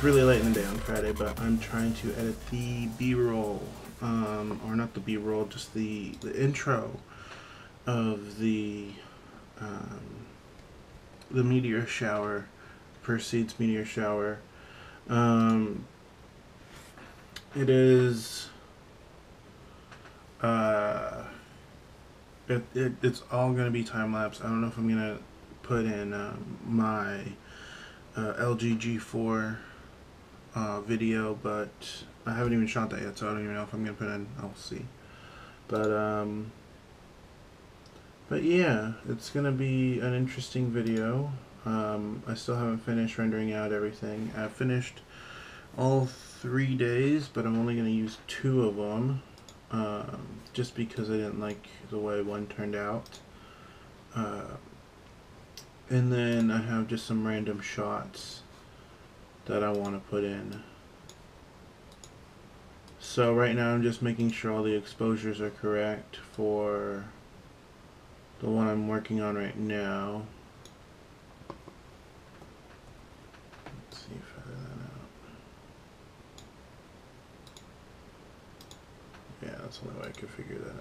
It's really late in the day on Friday, but I'm trying to edit the B-roll, or not the B-roll, just the intro of um, the meteor shower, Proxies meteor shower. It is, it's all gonna be time lapse. I don't know if I'm gonna put in my LG G4 video, but I haven't even shot that yet, so I don't even know if I'm gonna put in. I'll see. But yeah, it's gonna be an interesting video. I still haven't finished rendering out everything. I've finished all 3 days, but I'm only gonna use 2 of them, just because I didn't like the way one turned out. And then I have just some random shots that I want to put in. So right now I'm just making sure all the exposures are correct for the one I'm working on right now. Let's see if I figure that out. Yeah, that's the only way I could figure that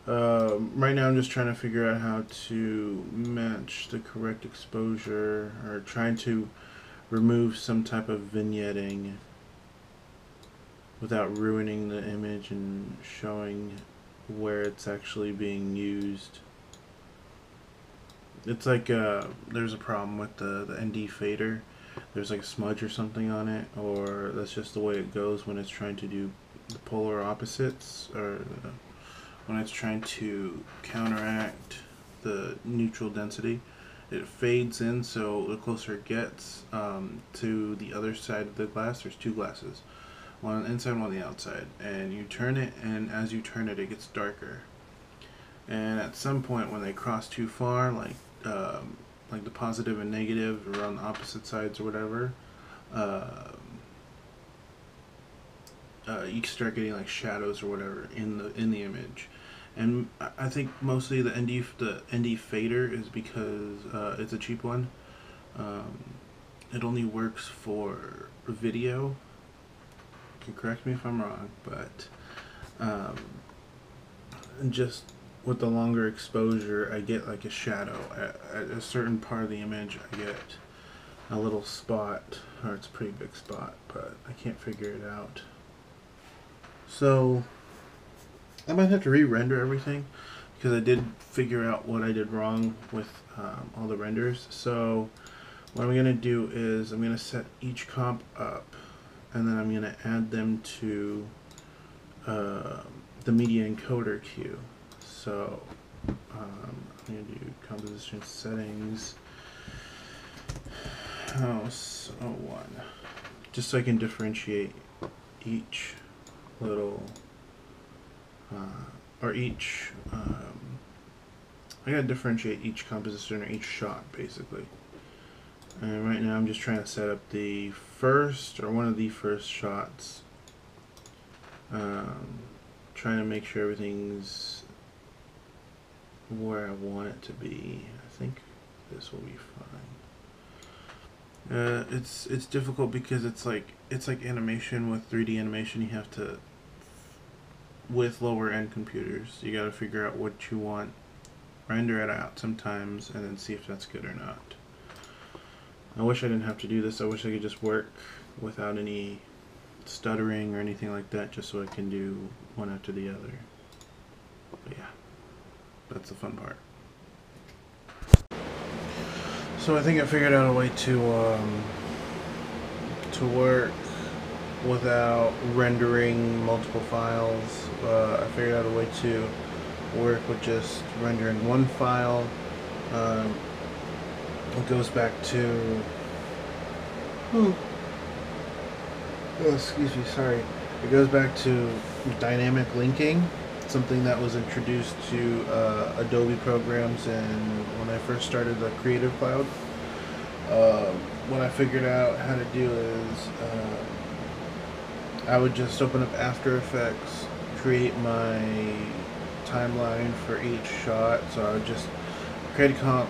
out. Right now I'm just trying to figure out how to match the correct exposure, or trying to remove some type of vignetting without ruining the image and showing where it's actually being used. It's like there's a problem with the ND fader. There's like a smudge or something on it, or that's just the way it goes when it's trying to do the polar opposites, or when it's trying to counteract the neutral density. It fades in, so the closer it gets to the other side of the glass, there's 2 glasses, one on the inside, one on the outside, and you turn it, and as you turn it, it gets darker. And at some point, when they cross too far, like the positive and negative around the opposite sides or whatever, you start getting like shadows or whatever in the image. And I think mostly the ND fader is because it's a cheap one. It only works for video. You can correct me if I'm wrong, but just with the longer exposure, I get like a shadow at a certain part of the image. I get a little spot, or it's a pretty big spot, but I can't figure it out. So I might have to re-render everything, because I did figure out what I did wrong with all the renders. So what I'm going to do is I'm going to set each comp up, and then I'm going to add them to the media encoder queue. So I'm going to do composition settings, house 01, just so I can differentiate each little I gotta differentiate each composition, or each shot, basically. And right now I'm just trying to set up the first, or one of the first shots, trying to make sure everything's where I want it to be. I think this will be fine. It's difficult because it's like animation. With 3D animation, you have to, with lower end computers, you got to figure out what you want, render it out sometimes, and then see if that's good or not. I wish I didn't have to do this. I wish I could just work without any stuttering or anything like that, just so I can do one after the other. But yeah, that's the fun part. So I think I figured out a way to work without rendering multiple files. I figured out a way to work with just rendering one file. It goes back to excuse me, sorry. It goes back to dynamic linking, something that was introduced to Adobe programs, and when I first started the Creative Cloud. What I figured out how to do is I would just open up After Effects, create my timeline for each shot. So I would just create a comp,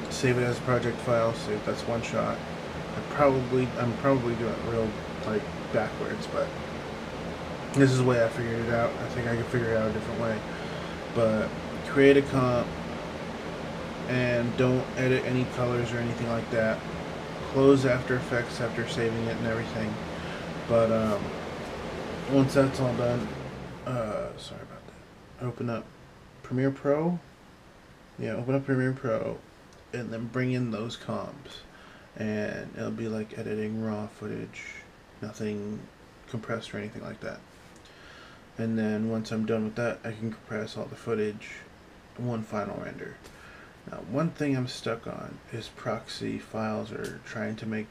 save it as a project file, save that's one shot, I'm probably doing it real like backwards, but this is the way I figured it out. I think I can figure it out a different way. But create a comp and don't edit any colors or anything like that. Close After Effects after saving it and everything. But once that's all done, sorry about that. Open up Premiere Pro. Yeah, open up Premiere Pro, and then bring in those comps, and it'll be like editing raw footage, nothing compressed or anything like that. And then once I'm done with that, I can compress all the footage in one final render. Now, one thing I'm stuck on is proxy files are trying to make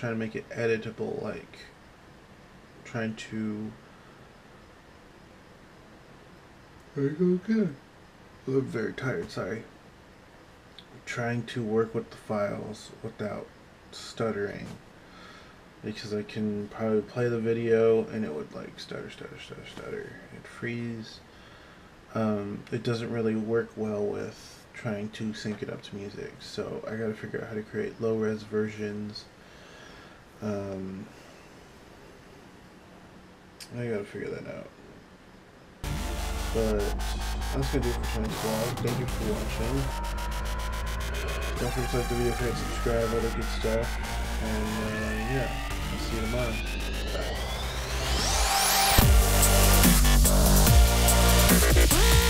it editable, like trying to. There you go again. I'm very tired, sorry. Trying to work with the files without stuttering, because I can probably play the video and it would like stutter. It'd freeze. It doesn't really work well with trying to sync it up to music, so I gotta figure out how to create low-res versions. I gotta figure that out. But that's gonna do it for tonight's vlog. Thank you for watching. Don't forget to like the video, hit subscribe, all that good stuff. And yeah, I'll see you tomorrow. Bye.